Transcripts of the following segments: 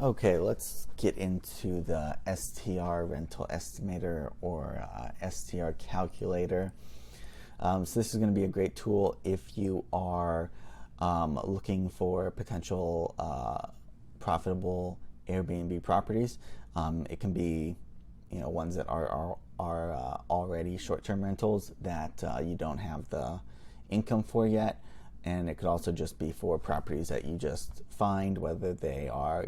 Okay, let's get into the STR rental estimator or STR calculator. So this is going to be a great tool if you are looking for potential profitable Airbnb properties. It can be, ones that are already short-term rentals that you don't have the income for yet. And it could also just be for properties that you just find, whether they are,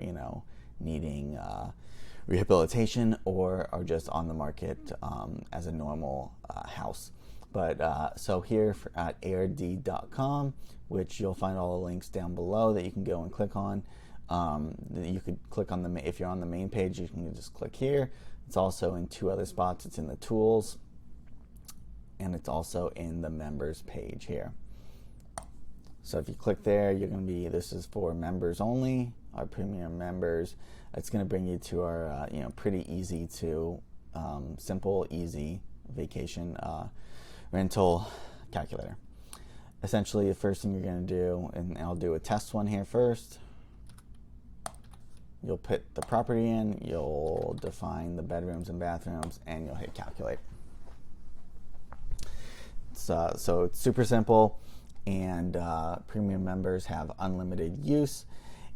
needing rehabilitation or are just on the market as a normal house. But so here at AirDeed.com, which you'll find all the links down below that you can go and click on. You could click on if you're on the main page, you can just click here. It's also in two other spots. It's in the tools, and it's also in the members page here. So if you click there, you're going to be, this is for members only, our premium members. It's going to bring you to our, pretty easy to, simple, easy vacation rental calculator. Essentially, the first thing you're going to do, and I'll do a test one here first. You'll put the property in, you'll define the bedrooms and bathrooms, and you'll hit calculate. So it's super simple. And premium members have unlimited use,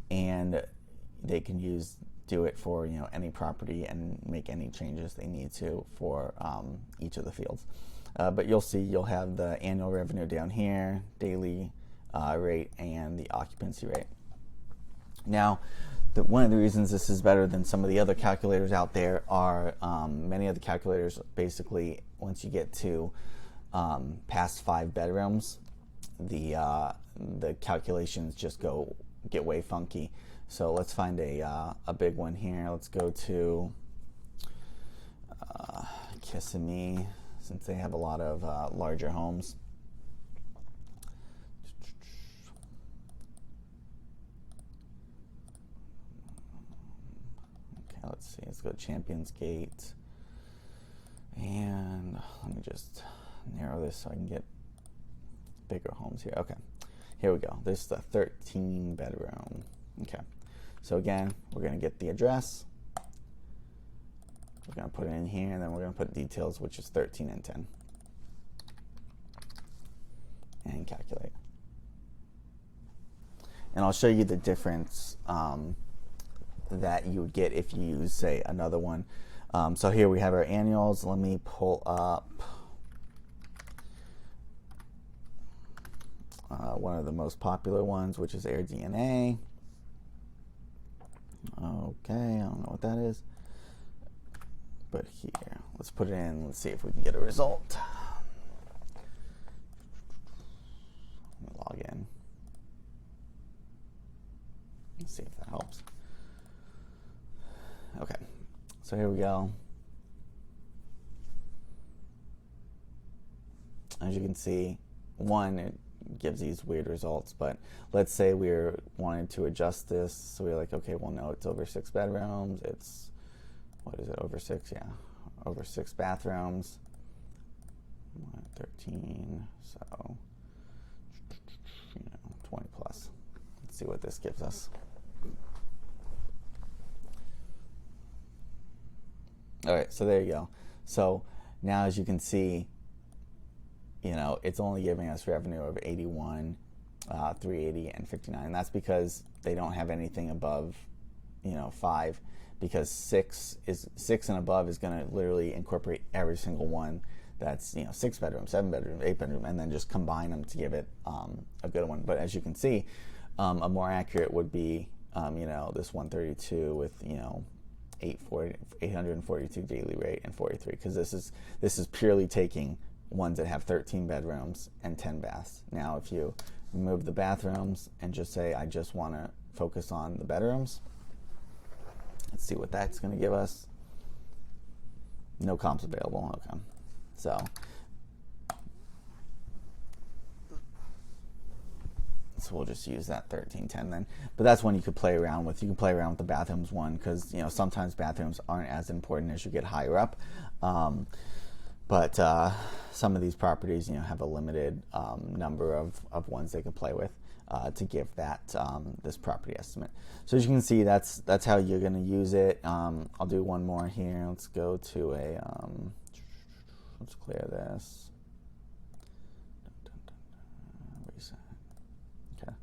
and they can do it for any property and make any changes they need to for each of the fields. But you'll see you'll have the annual revenue down here, daily rate, and the occupancy rate. Now, one of the reasons this is better than some of the other calculators out there are many of the calculators basically, once you get to past 5 bedrooms, the calculations just get way funky. So let's find a big one here. Let's go to Kissimmee, since they have a lot of larger homes. Okay, let's see. Let's go to Champions Gate, and let me just narrow this so I can get bigger homes here. Okay, here we go. This is the 13 bedroom. Okay, so again, we're going to get the address. We're going to put it in here, and then we're going to put details, which is 13 and 10. And calculate. And I'll show you the difference that you would get if you use, say, another one. So here we have our annuals. Let me pull up one of the most popular ones, which is AirDNA. Okay, I don't know what that is. But here, let's put it in. Let's see if we can get a result. Let me log in. Let's see if that helps. Okay, so here we go. As you can see, it gives these weird results, but let's say we're wanting to adjust this. So we're like, okay, well, no, it's over 6 bedrooms. It's, what is it, over 6? Yeah, over 6 bathrooms. 13, so 20 plus. Let's see what this gives us. All right, so there you go. So now, as you can see, it's only giving us revenue of 81, 380, and 59. And that's because they don't have anything above, 5, because 6 and above is going to literally incorporate every single one that's 6 bedroom, 7 bedroom, 8 bedroom, and then just combine them to give it a good one. But as you can see, a more accurate would be this 132 with 842 daily rate and 43, because this is purely taking ones that have 13 bedrooms and 10 baths. Now, if you remove the bathrooms and just say, I just want to focus on the bedrooms, let's see what that's going to give us. No comps available. Okay, so we'll just use that 1310 then. But that's one you could play around with. You can play around with the bathrooms one, because sometimes bathrooms aren't as important as you get higher up. But some of these properties, have a limited number of ones they can play with. to give that this property estimate. So as you can see, that's how you're going to use it. I'll do one more here. Let's go to a let's clear this. Reset. Okay,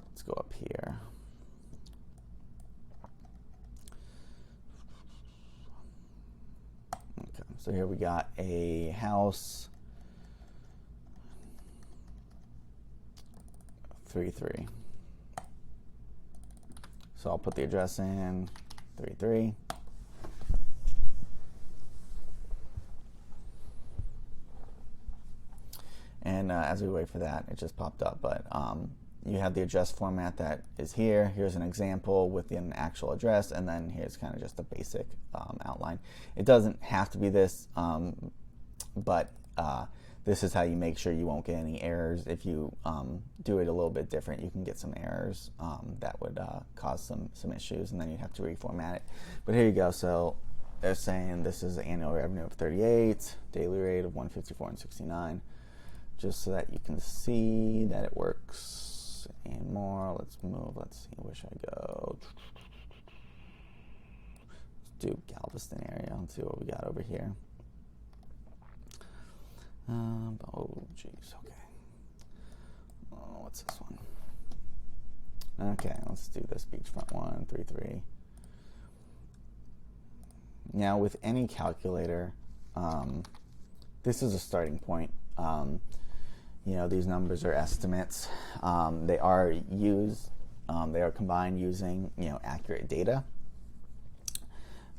let's go up here. Okay, so here we got a house. 33. So I'll put the address in 33. And as we wait for that, it just popped up. But you have the address format that is here. Here's an example with an actual address, and then here's kind of just a basic outline. It doesn't have to be this, but this is how you make sure you won't get any errors. If you do it a little bit different, you can get some errors that would cause some issues, and then you have to reformat it. But here you go. So they're saying this is the annual revenue of 38, daily rate of 154 and 69, just so that you can see that it works. And more. Let's move. Let's see. Where should I go? Let's do Galveston area. Let's see what we got over here. Oh, geez, okay. Oh, what's this one? Okay, let's do this beachfront one, 33. Now, with any calculator, this is a starting point. You know, these numbers are estimates. They are used, they are combined using, you know, accurate data.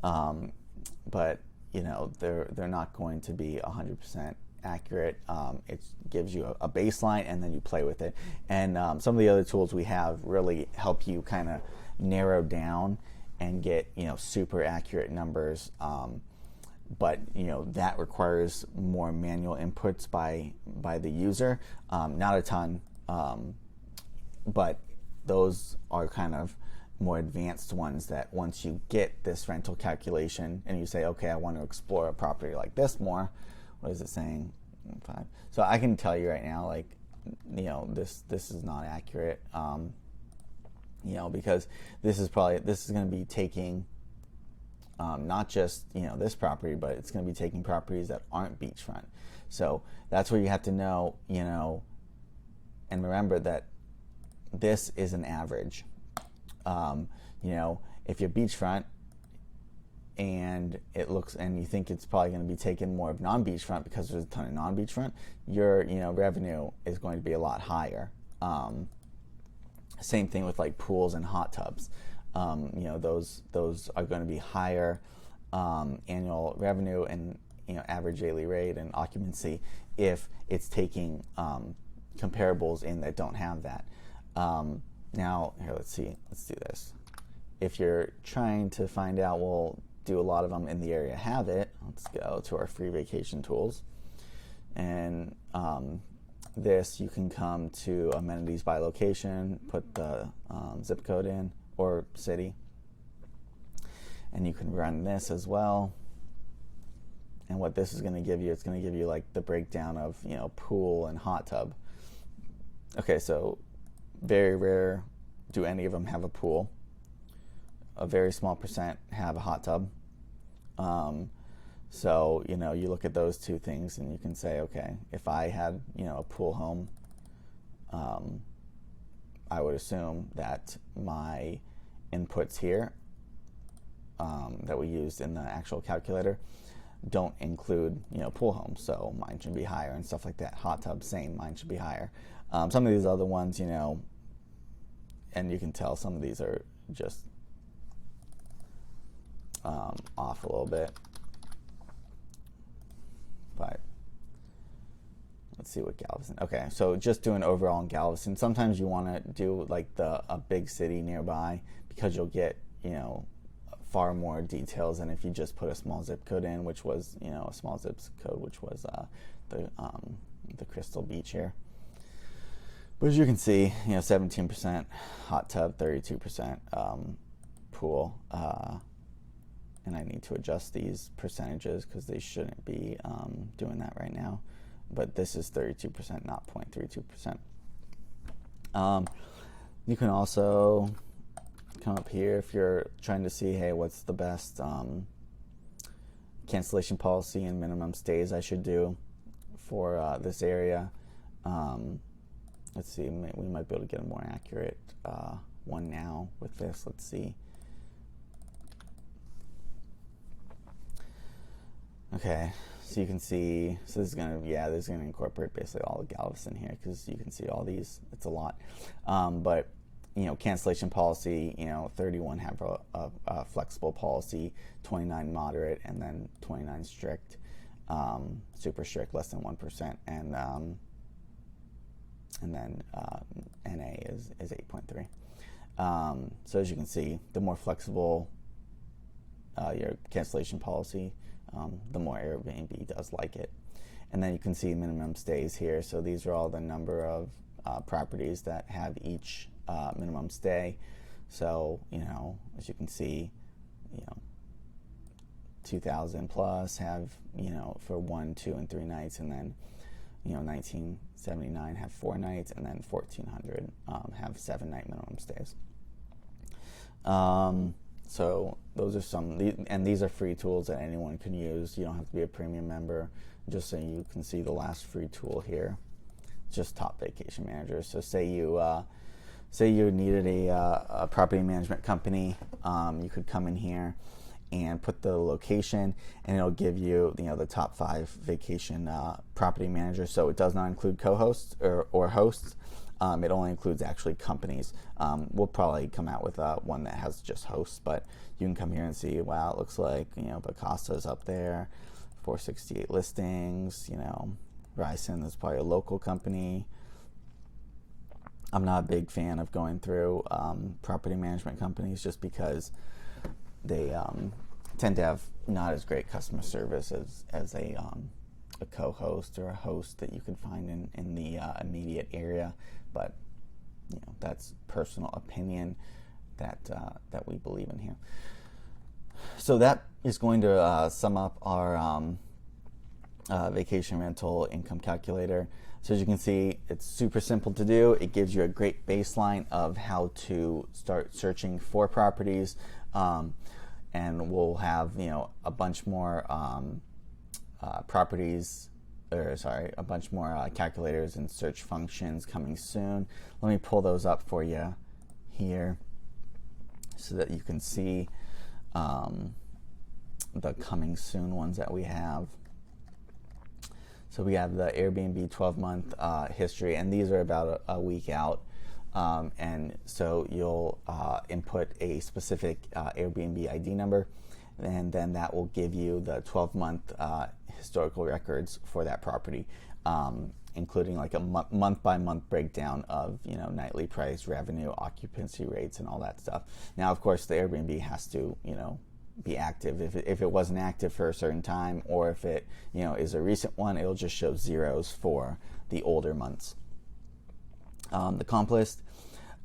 But, you know, they're not going to be 100% accurate. It gives you a baseline, and then you play with it. And some of the other tools we have really help you kind of narrow down and get, you know, super accurate numbers. But you know, that requires more manual inputs by the user. Not a ton, but those are kind of more advanced ones that once you get this rental calculation and you say, okay, I want to explore a property like this more. What is it saying? 5. So I can tell you right now, like, you know, this is not accurate. You know, because this is going to be taking not just, you know, this property, but it's going to be taking properties that aren't beachfront. So that's where you have to know, you know, and remember that this is an average. You know, if you're beachfront and it looks, and you think it's probably going to be taking more of non-beachfront because there's a ton of non-beachfront, your, you know, revenue is going to be a lot higher. Same thing with like pools and hot tubs. You know, those are going to be higher annual revenue and, you know, average daily rate and occupancy if it's taking comparables in that don't have that. Now, here, let's see. Let's do this. If you're trying to find out, well, do a lot of them in the area have it? Let's go to our free vacation tools. And this, you can come to amenities by location, put the zip code in, or city, and you can run this as well. And what this is going to give you, it's going to give you like the breakdown of, you know, pool and hot tub. Okay, so very rare do any of them have a pool. A very small percent have a hot tub. So, you know, you look at those two things and you can say, okay, if I had, you know, a pool home, I would assume that my inputs here that we used in the actual calculator don't include, you know, pool homes, so mine should be higher and stuff like that. Hot tub, same, mine should be higher. Some of these other ones, you know, and you can tell some of these are just off a little bit. But let's see what Galveston. Okay, so just doing overall in Galveston. Sometimes you want to do like a big city nearby because you'll get, you know, far more details than if you just put a small zip code in, which was, you know, a small zip code, which was the Crystal Beach here. But as you can see, you know, 17% hot tub, 32% pool. And I need to adjust these percentages because they shouldn't be doing that right now. But this is 32%, not 0.32%. You can also come up here if you're trying to see, hey, what's the best cancellation policy and minimum stays I should do for this area. Let's see, we might be able to get a more accurate one now with this. Let's see. Okay, so you can see, so this is gonna, yeah, this is gonna incorporate basically all the Galveston here, because you can see all these, it's a lot. But you know, cancellation policy, you know, 31 have a flexible policy, 29 moderate, and then 29 strict, super strict, less than 1%, and then NA is 8.3. So as you can see, the more flexible your cancellation policy, the more Airbnb does like it. And then you can see minimum stays here. So these are all the number of properties that have each minimum stay. So, you know, as you can see, you know, 2,000 plus have, you know, for 1, 2, and 3 nights, and then, you know, 1979 have 4 nights, and then 1,400 have 7-night minimum stays. So those are some, and these are free tools that anyone can use. You don't have to be a premium member. Just so you can see the last free tool here, just Top Vacation Manager. So say you needed a property management company, you could come in here and put the location, and it'll give you, you know, the top 5 vacation property managers. So it does not include co-hosts or hosts. It only includes actually companies. We'll probably come out with one that has just hosts, but you can come here and see, wow, it looks like, you know, Picasta's up there, 468 listings, you know, Ryson is probably a local company. I'm not a big fan of going through property management companies, just because they tend to have not as great customer service as a co-host or a host that you could find in the immediate area. But, you know, that's personal opinion that we believe in here. So that is going to sum up our vacation rental income calculator. So as you can see, it's super simple to do. It gives you a great baseline of how to start searching for properties, and we'll have, you know, a bunch more a bunch more calculators and search functions coming soon. Let me pull those up for you here so that you can see the coming soon ones that we have. So we have the Airbnb 12-month history, and these are about a week out. And so you'll input a specific Airbnb ID number, and then that will give you the 12-month historical records for that property, including like a month-by-month breakdown of, you know, nightly price, revenue, occupancy rates, and all that stuff. Now, of course, the Airbnb has to, you know, be active. If it wasn't active for a certain time, or if it, you know, is a recent one, it'll just show zeros for the older months. The comp list.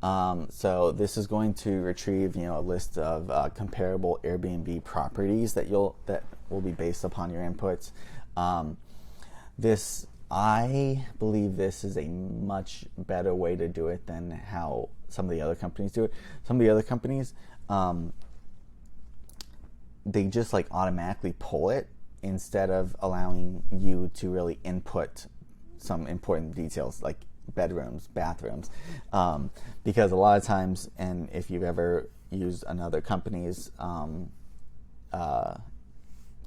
So this is going to retrieve, you know, a list of comparable Airbnb properties that will be based upon your inputs. I believe this is a much better way to do it than how some of the other companies do it. Some of the other companies, they just like automatically pull it instead of allowing you to really input some important details like bedrooms, bathrooms, because a lot of times, and if you've ever used another company's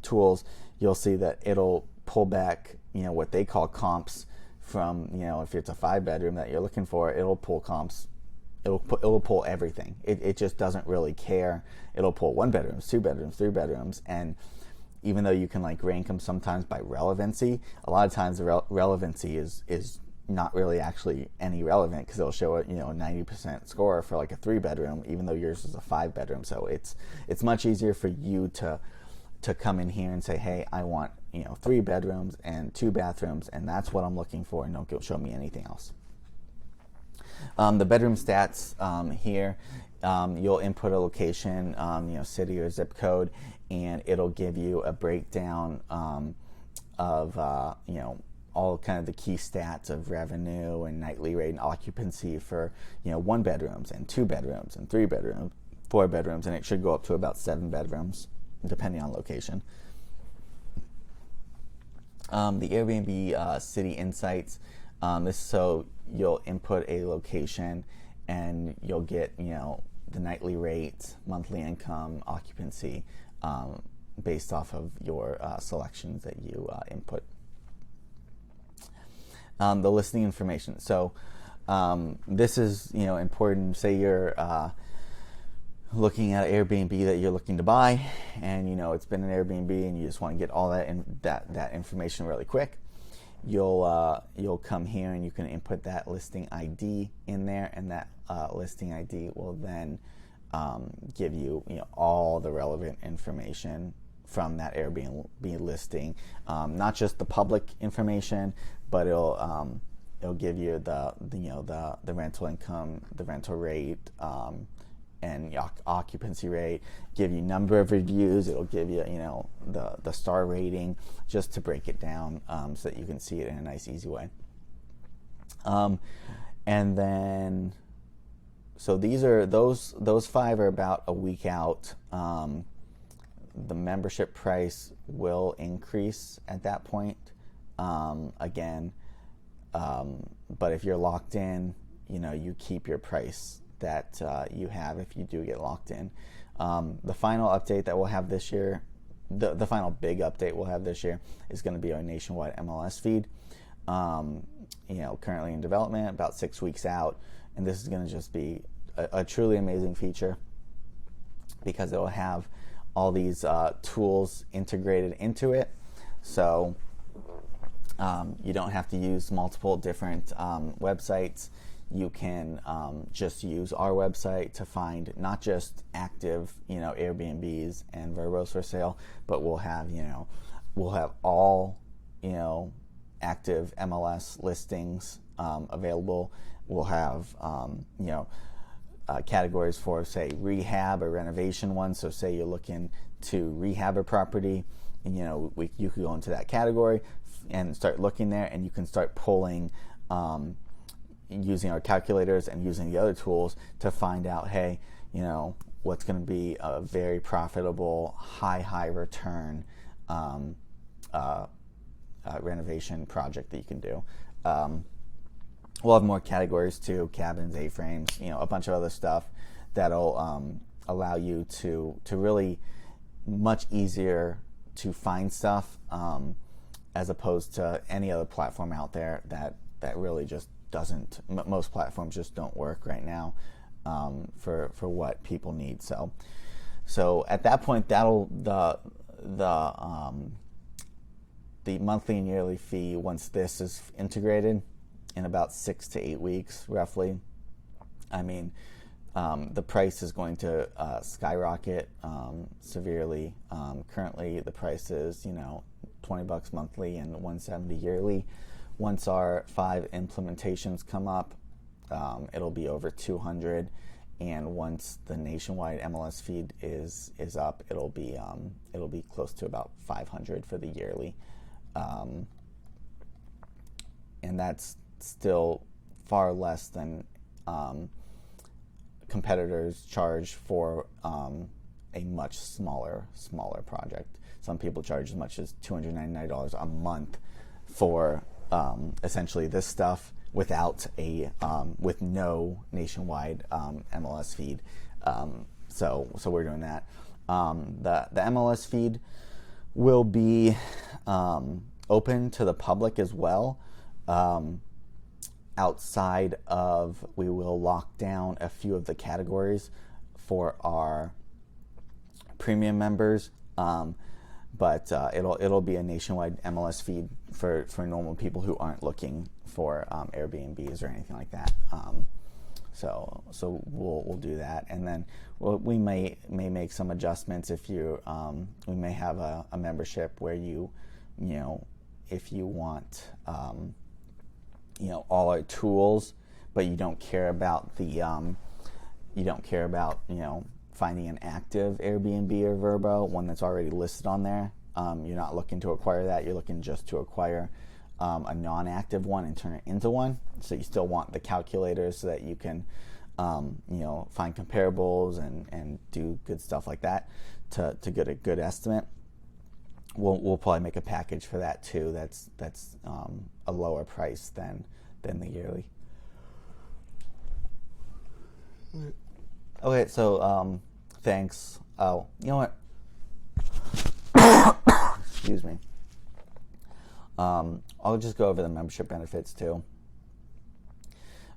tools, you'll see that it'll pull back, you know, what they call comps from, you know, if it's a 5-bedroom that you're looking for, it'll pull comps. It'll pull everything. It just doesn't really care. It'll pull 1 bedrooms, 2 bedrooms, 3 bedrooms, and even though you can like rank them sometimes by relevancy, a lot of times the relevancy is not really actually any relevant, because it'll show a, you know, a 90% score for like a 3-bedroom, even though yours is a 5-bedroom. So it's much easier for you to come in here and say, hey, I want, you know, 3 bedrooms and 2 bathrooms, and that's what I'm looking for, and don't show me anything else. The bedroom stats here, you'll input a location, you know, city or zip code, and it'll give you a breakdown of, you know, all kind of the key stats of revenue and nightly rate and occupancy for 1 bedrooms and 2 bedrooms and 3 bedrooms, 4 bedrooms, and it should go up to about 7 bedrooms depending on location. The Airbnb City Insights, this so you'll input a location and you'll get the nightly rate, monthly income, occupancy, based off of your selections that you input. The listing information. So this is important. Say you're looking at Airbnb that you're looking to buy, and it's been an Airbnb, and you just want to get all that information really quick. You'll come here and you can input that listing ID in there, and that listing ID will then give you all the relevant information from that Airbnb listing, not just the public information, but it'll give you the rental income, the rental rate, and occupancy rate, give you number of reviews. It'll give you the star rating, just to break it down so that you can see it in a nice, easy way. And then, so those 5 are about a week out. The membership price will increase at that point again, but if you're locked in, you keep your price that you have if you do get locked in. The final update that we'll have this year, the final big update we'll have this year, is going to be our nationwide MLS feed. Currently in development, about 6 weeks out, and this is going to just be a truly amazing feature, because it will have all these tools integrated into it. So you don't have to use multiple different websites. You can just use our website to find not just active, Airbnbs and VRBOs for sale, but we'll have all, active MLS listings available. We'll have, categories for, say, rehab or renovation ones. So say you're looking to rehab a property, and you could go into that category and start looking there, and you can start pulling, using our calculators and using the other tools to find out, hey, what's going to be a very profitable, high return renovation project that you can do. We'll have more categories too: cabins, A-frames, a bunch of other stuff that'll allow you to really much easier to find stuff, as opposed to any other platform out there that really just doesn't. Most platforms just don't work right now for what people need. So at that point, that'll the monthly and yearly fee, once this is integrated in about 6 to 8 weeks, roughly. I mean, the price is going to skyrocket severely. Currently, the price is $20 monthly and $170 yearly. Once our 5 implementations come up, it'll be over $200, and once the nationwide MLS feed is up, it'll be close to about $500 for the yearly, and that's still far less than competitors charge for a much smaller project. Some people charge as much as $299 a month for essentially this stuff without with no nationwide MLS feed. So we're doing that. The MLS feed will be open to the public as well. Outside of, we will lock down a few of the categories for our premium members, but it'll be a nationwide MLS feed for normal people who aren't looking for Airbnbs or anything like that. So we'll do that, and then we may make some adjustments if you we may have a membership where if you want all our tools, but you don't care about finding an active Airbnb or VRBO, one that's already listed on there. You're not looking to acquire that. You're looking just to acquire a non-active one and turn it into one. So you still want the calculator so that you can find comparables and do good stuff like that to get a good estimate. We'll probably make a package for that too. That's a lower price than the yearly. Okay, so thanks. Oh, you know what? Excuse me. I'll just go over the membership benefits too.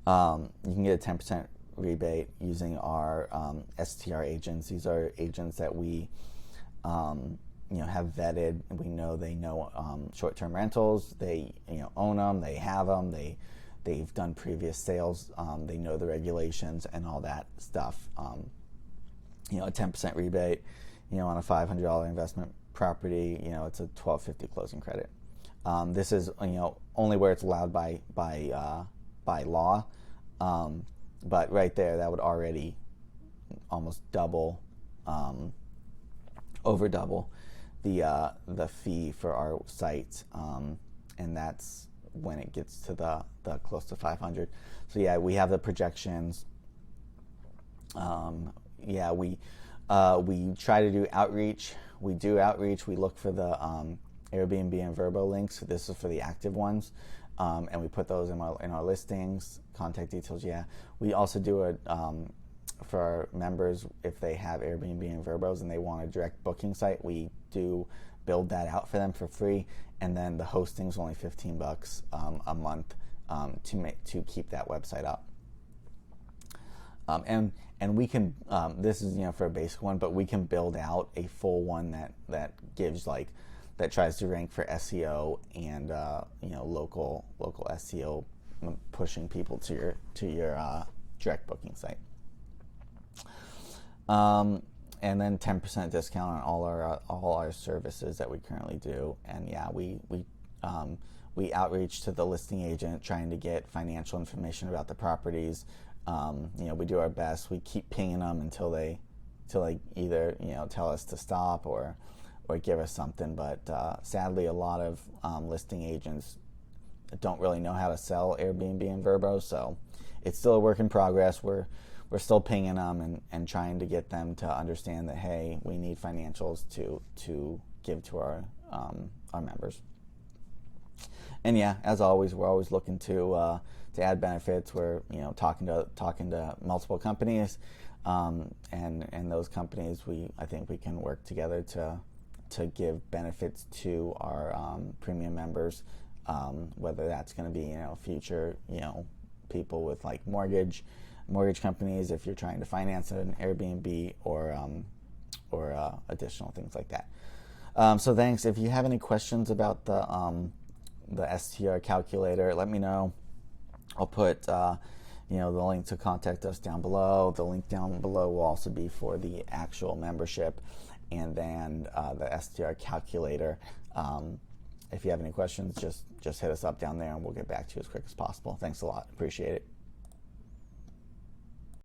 You can get a 10% rebate using our STR agents. These are agents that we have vetted. We know they know short-term rentals. They own them. They have them. They've done previous sales. They know the regulations and all that stuff. A 10% rebate, on a $500 investment property, it's a $1,250 closing credit. This is only where it's allowed by law. But right there, that would already almost double, over double the fee for our site, and that's when it gets to the close to 500. So yeah, we have the projections. We try to do outreach. We do outreach. We look for the Airbnb and VRBO links. This is for the active ones. And we put those in our listings, contact details. Yeah, we also do it for our members if they have Airbnb and VRBOs and they want a direct booking site. We do build that out for them for free, and then the hosting is only $15 a month to keep that website up. And we can this is for a basic one, but we can build out a full one that gives that tries to rank for SEO and local SEO, pushing people to your direct booking site. And then 10% discount on all our services that we currently do. And yeah, we outreach to the listing agent trying to get financial information about the properties. We do our best. We keep pinging them until they either tell us to stop or give us something. But sadly, a lot of listing agents don't really know how to sell Airbnb and VRBO, so it's still a work in progress. We're still pinging them and trying to get them to understand that, hey, we need financials to give to our members. And yeah, as always, we're always looking to add benefits. We're talking to multiple companies, and those companies I think we can work together to give benefits to our premium members, whether that's going to be future people with mortgage companies, if you're trying to finance an Airbnb or additional things like that. So thanks. If you have any questions about the STR calculator, let me know. I'll put the link to contact us down below. The link down below will also be for the actual membership, and then the STR calculator. If you have any questions, just hit us up down there and we'll get back to you as quick as possible. Thanks a lot. Appreciate it.